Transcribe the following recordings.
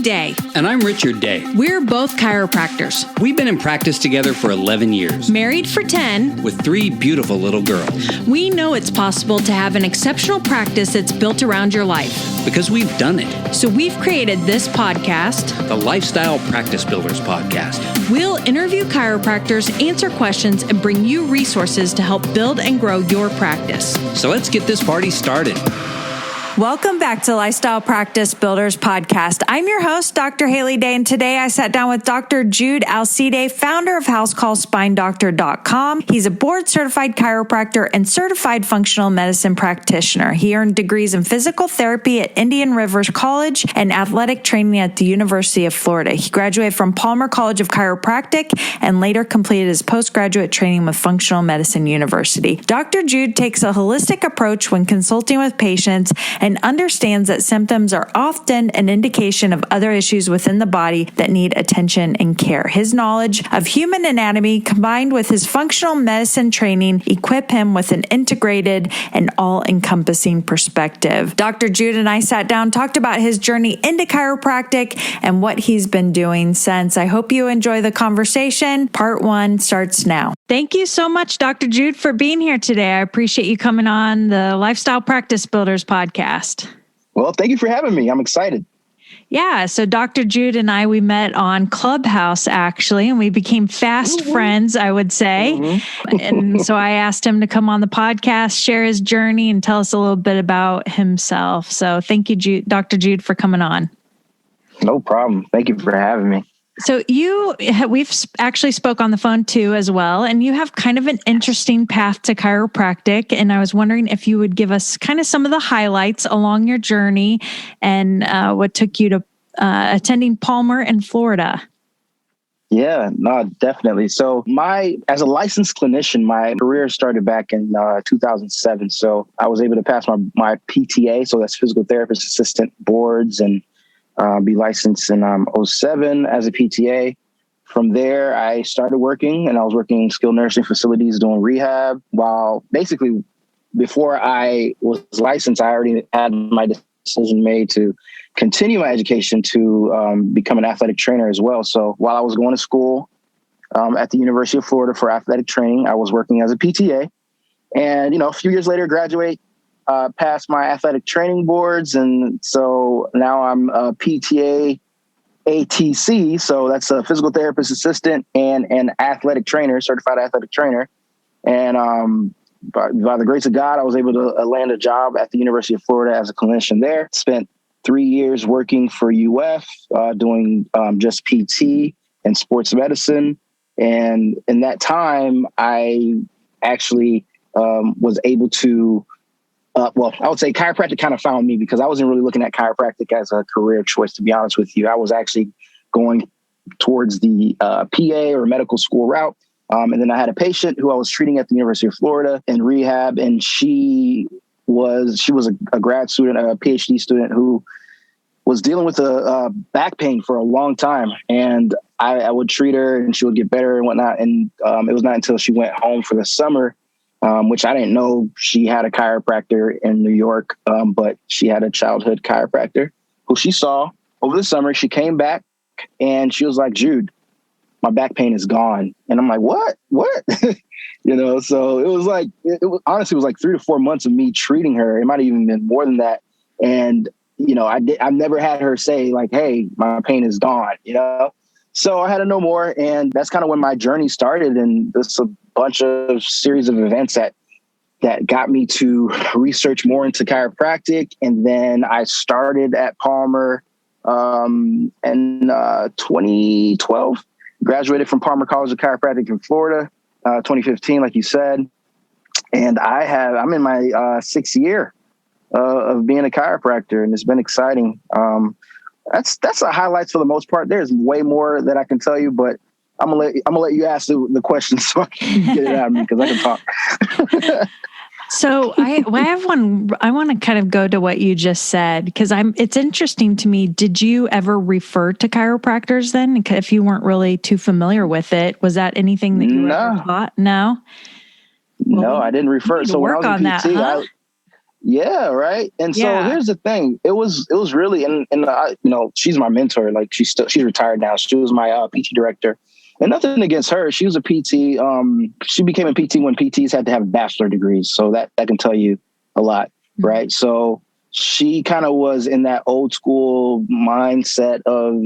Day. And I'm Richard Day. We're both chiropractors. We've been in practice together for 11 years. Married for 10. With 3 beautiful little girls. We know it's possible to have an exceptional practice that's built around your life. Because we've done it. So we've created this podcast, the Lifestyle Practice Builders Podcast. We'll interview chiropractors, answer questions, and bring you resources to help build and grow your practice. So let's get this party started. Welcome back to Lifestyle Practice Builders Podcast. I'm your host, Dr. Haley Day, and today I sat down with Dr. Jude Alcide, founder of HouseCallSpineDoctor.com. He's a board-certified chiropractor and certified functional medicine practitioner. He earned degrees in physical therapy at Indian River College and athletic training at the University of Florida. He graduated from Palmer College of Chiropractic and later completed his postgraduate training with Functional Medicine University. Dr. Jude takes a holistic approach when consulting with patients and understands that symptoms are often an indication of other issues within the body that need attention and care. His knowledge of human anatomy combined with his functional medicine training equip him with an integrated and all-encompassing perspective. Dr. Jude and I sat down, talked about his journey into chiropractic and what he's been doing since. I hope you enjoy the conversation. Part 1 starts now. Thank you so much, Dr. Jude, for being here today. I appreciate you coming on the Lifestyle Practice Builders podcast. Well, thank you for having me. I'm excited. Yeah. So Dr. Jude and I, we met on Clubhouse actually, and we became fast friends, I would say. Mm-hmm. And so I asked him to come on the podcast, share his journey, and tell us a little bit about himself. So thank you, Dr. Jude, for coming on. No problem. Thank you for having me. So we've actually spoke on the phone too as well, and you have kind of an interesting path to chiropractic. And I was wondering if you would give us kind of some of the highlights along your journey and what took you to attending Palmer in Florida. Yeah, no, definitely. So as a licensed clinician, my career started back in 2007. So I was able to pass my PTA, so that's physical therapist assistant boards, and be licensed in 2007 as a PTA. From there, I started working, and I was working in skilled nursing facilities doing rehab. While basically before I was licensed, I already had my decision made to continue my education to become an athletic trainer as well. So while I was going to school at the University of Florida for athletic training, I was working as a PTA. And, a few years later, graduate. Passed my athletic training boards. And so now I'm a PTA ATC. So that's a physical therapist assistant and an athletic trainer, certified athletic trainer. And by the grace of God, I was able to land a job at the University of Florida as a clinician there. Spent 3 years working for UF, doing just PT and sports medicine. And in that time, I actually was able to I would say chiropractic kind of found me because I wasn't really looking at chiropractic as a career choice, to be honest with you. I was actually going towards the PA or medical school route. And then I had a patient who I was treating at the University of Florida in rehab. And she was a grad student, a PhD student who was dealing with a back pain for a long time. And I would treat her and she would get better and whatnot. And it was not until she went home for the summer which I didn't know she had a chiropractor in New York, but she had a childhood chiropractor who she saw over the summer. She came back and she was like, Jude, my back pain is gone. And I'm like, what? So it was like, honestly, it was like 3 to 4 months of me treating her. It might've even been more than that. And, I've never had her say like, hey, my pain is gone, So I had to know more. And that's kind of when my journey started. And this a bunch of series of events that got me to research more into chiropractic. And then I started at Palmer in 2012, graduated from Palmer College of Chiropractic in Florida, 2015, like you said. And I'm in my 6th year of being a chiropractor, and it's been exciting. That's the highlights for the most part. There's way more that I can tell you, but I'm gonna let you ask the questions so I can get it out of me because I can talk. So I have one. I want to kind of go to what you just said because it's interesting to me. Did you ever refer to chiropractors then? If you weren't really too familiar with it, was that anything that you ever thought? No. No, I didn't refer. So when I was in PT, Yeah, right. And so here's the thing. It was really, and she's my mentor. Like she's retired now. She was my PT director. And nothing against her. She was a PT. She became a PT when PTs had to have bachelor degrees. So that can tell you a lot, mm-hmm. right? So she kind of was in that old school mindset of,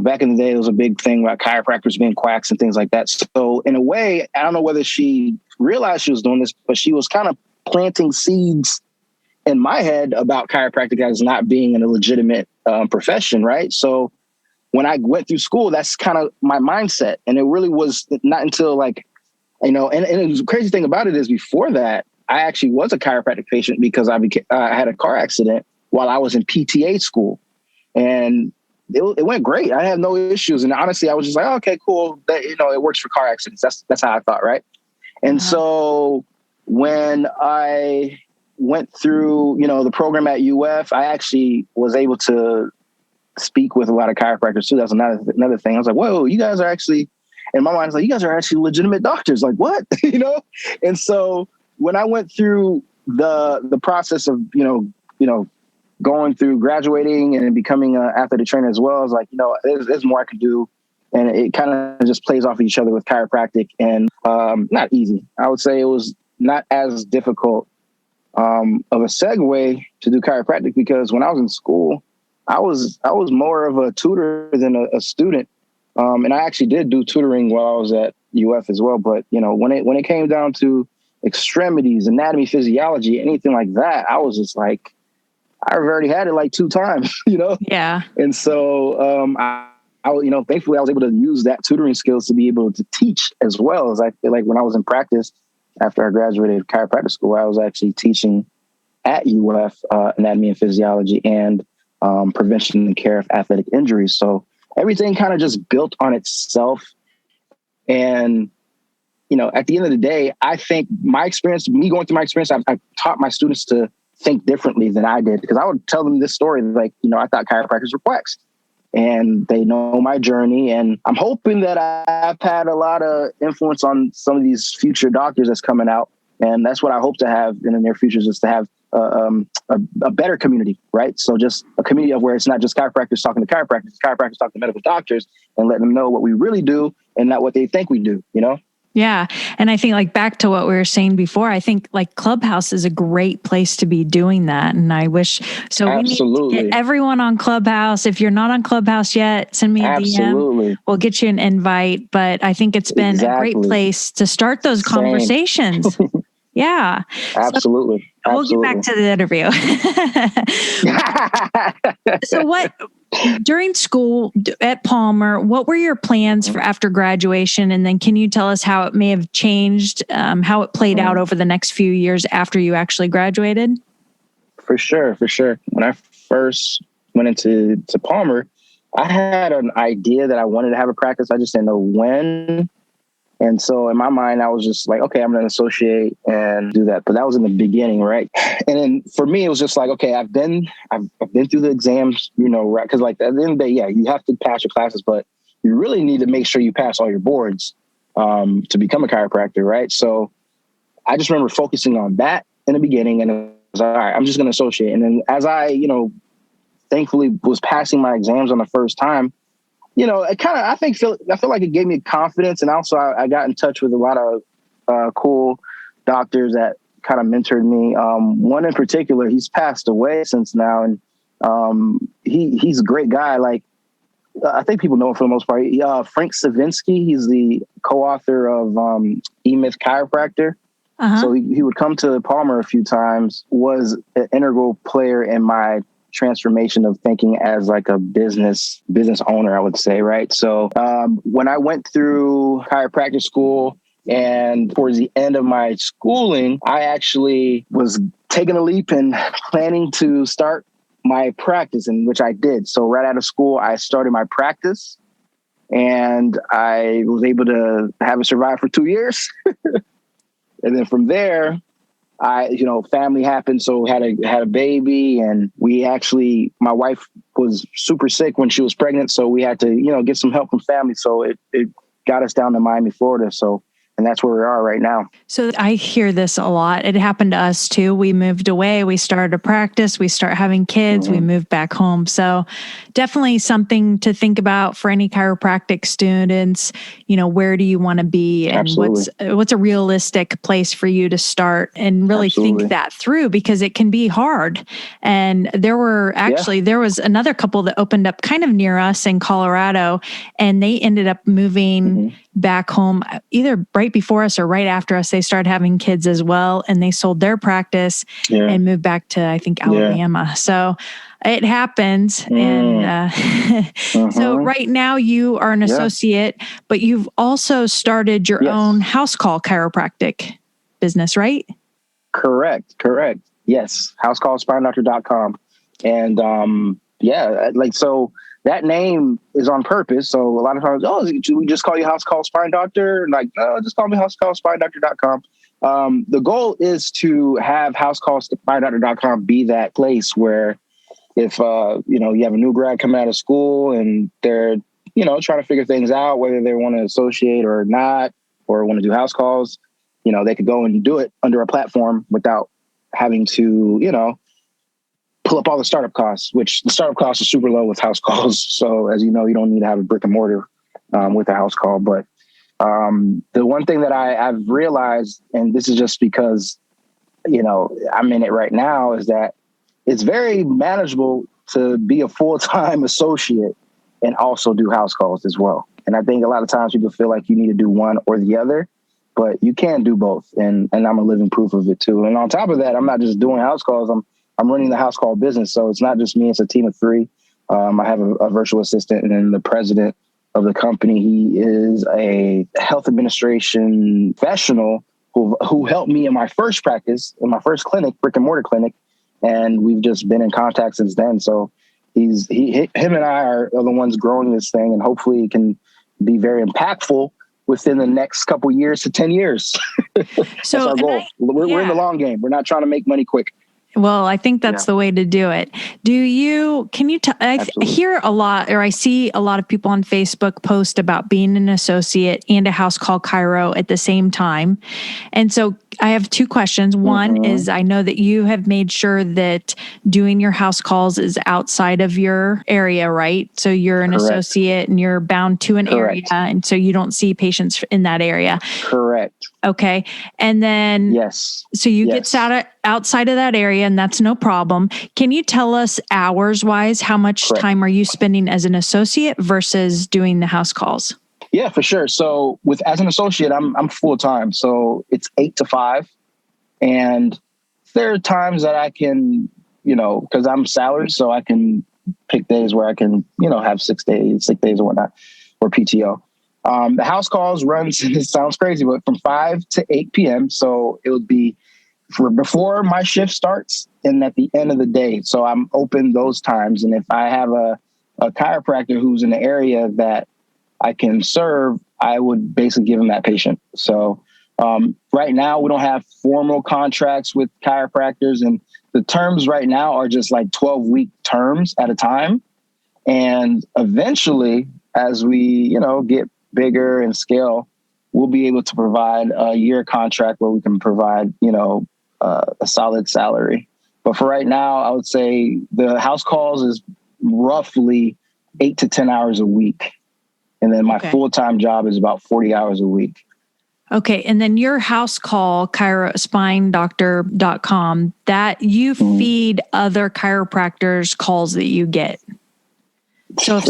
back in the day, it was a big thing about chiropractors being quacks and things like that. So in a way, I don't know whether she realized she was doing this, but she was kind of planting seeds in my head about chiropractic as not being a legitimate profession, right? So when I went through school, that's kind of my mindset. And it really was not until and the crazy thing about it is before that, I actually was a chiropractic patient because I had a car accident while I was in PTA school. And it went great. I had no issues. And honestly, I was just like, oh, okay, cool. That, it works for car accidents. That's how I thought, right? And so when I went through, the program at UF, I actually was able to speak with a lot of chiropractors too. That's another thing. I was like, whoa, you guys are actually, in my mind, I was like, you guys are actually legitimate doctors. Like what? And so when I went through the process of, going through graduating and becoming an athletic trainer as well, I was like, there's more I could do. And it kind of just plays off of each other with chiropractic, and not easy. I would say it was not as difficult of a segue to do chiropractic, because when I was in school, I was more of a tutor than a student. And I actually did do tutoring while I was at UF as well. But, when it came down to extremities, anatomy, physiology, anything like that, I was just like, I've already had it like 2 times, Yeah. And so I thankfully I was able to use that tutoring skills to be able to teach as well. As I feel like when I was in practice after I graduated chiropractic school, I was actually teaching at UF anatomy and physiology and prevention and care of athletic injuries. So everything kind of just built on itself. And, at the end of the day, I think going through my experience, I taught my students to think differently than I did, because I would tell them this story, like, I thought chiropractors were quacks, and they know my journey. And I'm hoping that I've had a lot of influence on some of these future doctors that's coming out. And that's what I hope to have in the near future, is to have a better community, right? So just a community of where it's not just chiropractors talking to chiropractors talking to medical doctors, and letting them know what we really do and not what they think we do, Yeah. And I think back to what we were saying before, I think Clubhouse is a great place to be doing that. And I wish, so Absolutely. We need to get everyone on Clubhouse. If you're not on Clubhouse yet, send me a DM. We'll get you an invite. But I think it's been a great place to start those conversations. Yeah. Absolutely. So we'll get back to the interview. So during school at Palmer, what were your plans for after graduation? And then can you tell us how it may have changed, how it played out over the next few years after you actually graduated? For sure. When I first went into Palmer, I had an idea that I wanted to have a practice. I just didn't know when. And so in my mind, I was just like, okay, I'm going to associate and do that. But that was in the beginning, right? And then for me, it was just like, okay, I've been through the exams, right? Because at the end of the day, yeah, you have to pass your classes, but you really need to make sure you pass all your boards to become a chiropractor, right? So I just remember focusing on that in the beginning, and it was all right, I'm just going to associate. And then as I, thankfully was passing my exams on the first time, it kind of, I feel like it gave me confidence. And also I got in touch with a lot of cool doctors that kind of mentored me. One in particular, he's passed away since now. And he's a great guy. I think people know him for the most part. Frank Savinsky, he's the co-author of E-Myth Chiropractor. Uh-huh. So he would come to Palmer a few times, was an integral player in my transformation of thinking as a business owner, I would say, right? So when I went through chiropractic school and towards the end of my schooling, I actually was taking a leap and planning to start my practice, in which I did. So right out of school, I started my practice, and I was able to have it survive for 2 years. And then from there, family happened. So had a baby, and my wife was super sick when she was pregnant. So we had to, get some help from family. So it got us down to Miami, Florida. So And that's where we are right now. So I hear this a lot. It happened to us too. We moved away. We started a practice. We start having kids. We moved back home. So definitely something to think about for any chiropractic students. Where do you want to be, and what's a realistic place for you to start, and really think that through, because it can be hard. And there was another couple that opened up kind of near us in Colorado, and they ended up moving back home either right before us or right after us. They started having kids as well, and they sold their practice and moved back to, I think, Alabama. So it happens. And so right now you are an associate, but you've also started your own house call chiropractic business, right? Correct. Yes. housecallspinedoctor.com. And so that name is on purpose. So a lot of times, should we just call you House Call Spine Doctor? Like, no, just call me housecallspinedoctor.com. The goal is to have housecallspinedoctor.com be that place where if, you have a new grad coming out of school and they're, trying to figure things out, whether they want to associate or not, or want to do house calls, they could go and do it under a platform without having to, pull up all the startup costs, which the startup costs are super low with house calls. So as you know, you don't need to have a brick and mortar with a house call. But the one thing that I've realized, and this is just because, I'm in it right now, is that it's very manageable to be a full-time associate and also do house calls as well. And I think a lot of times people feel like you need to do one or the other, but you can do both. And I'm a living proof of it too. And on top of that, I'm not just doing house calls. I'm running the house call business. So it's not just me, it's a team of 3. I have a virtual assistant, and then the president of the company, he is a health administration professional who helped me in my first practice, in my first clinic, brick and mortar clinic. And we've just been in contact since then. So him and I are the ones growing this thing, and hopefully it can be very impactful within the next couple years to 10 years. So that's our goal. We're in the long game. We're not trying to make money quick. Well, I think that's the way to do it. I hear a lot, or I see a lot of people on Facebook post about being an associate and a house call chiro at the same time. And so I have 2 questions. One is, I know that you have made sure that doing your house calls is outside of your area, right? So you're an associate and you're bound to an area. And so you don't see patients in that area. Correct. Okay. And then, so you get outside of that area, and that's no problem. Can you tell us hours wise, how much time are you spending as an associate versus doing the house calls? Yeah, for sure. So as an associate, I'm full time. So it's 8 to 5. And there are times that I can, because I'm salaried, so I can pick days where I can, have 6 days or whatnot, or PTO. The house calls runs, it sounds crazy, but from 5 to 8 p.m. So it would be before my shift starts and at the end of the day. So I'm open those times. And if I have a chiropractor who's in the area that I can serve, I would basically give him that patient. So right now we don't have formal contracts with chiropractors, and the terms right now are just like 12-week terms at a time. And eventually, as we, get bigger and scale, we'll be able to provide a year contract where we can provide, a solid salary. But for right now, I would say the house calls is roughly 8 to 10 hours a week. And then my full-time job is about 40 hours a week. Okay. And then your house call, spinedoctor.com, that you feed other chiropractors calls that you get. So if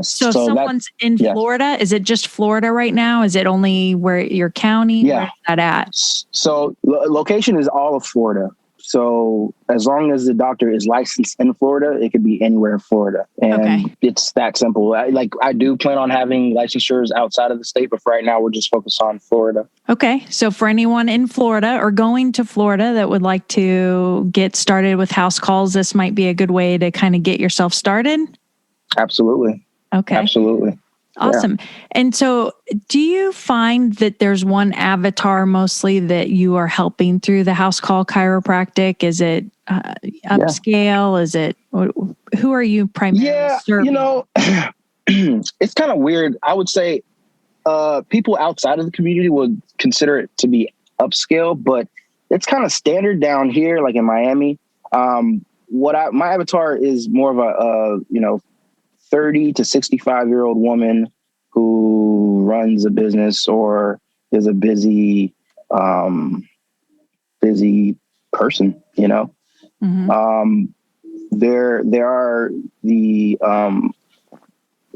someone's in Florida, is it just Florida right now? Is it only where your county? Yeah. Where's that at? So location is all of Florida. So as long as the doctor is licensed in Florida, it could be anywhere in Florida. And it's that simple. I do plan on having licensures outside of the state, but for right now, we're just focused on Florida. Okay. So for anyone in Florida or going to Florida that would like to get started with house calls, this might be a good way to kind of get yourself started. Absolutely. Okay. Absolutely. Awesome. Yeah. And so do you find that there's one avatar mostly that you are helping through the house call chiropractic? Is it upscale? Is it, who are you primarily serving? It's kind of weird. I would say people outside of the community would consider it to be upscale, but it's kind of standard down here, like in Miami. My avatar is more of a 30 to 65-year-old woman who runs a business or is a busy person, Mm-hmm. There are the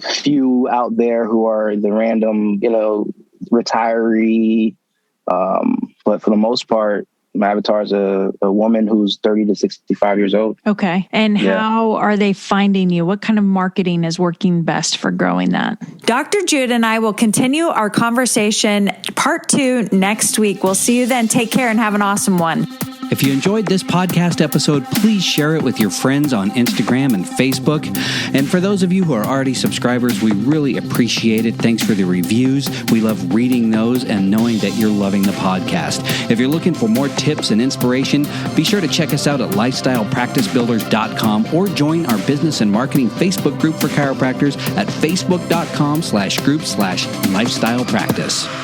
few out there who are the random, retiree. But for the most part, my avatar is a woman who's 30 to 65 years old. Okay. And how are they finding you? What kind of marketing is working best for growing that? Dr. Jude and I will continue our conversation part 2 next week. We'll see you then. Take care and have an awesome one. If you enjoyed this podcast episode, please share it with your friends on Instagram and Facebook. And for those of you who are already subscribers, we really appreciate it. Thanks for the reviews. We love reading those and knowing that you're loving the podcast. If you're looking for more tips and inspiration, be sure to check us out at lifestylepracticebuilders.com or join our business and marketing Facebook group for chiropractors at facebook.com/group/lifestylepractice.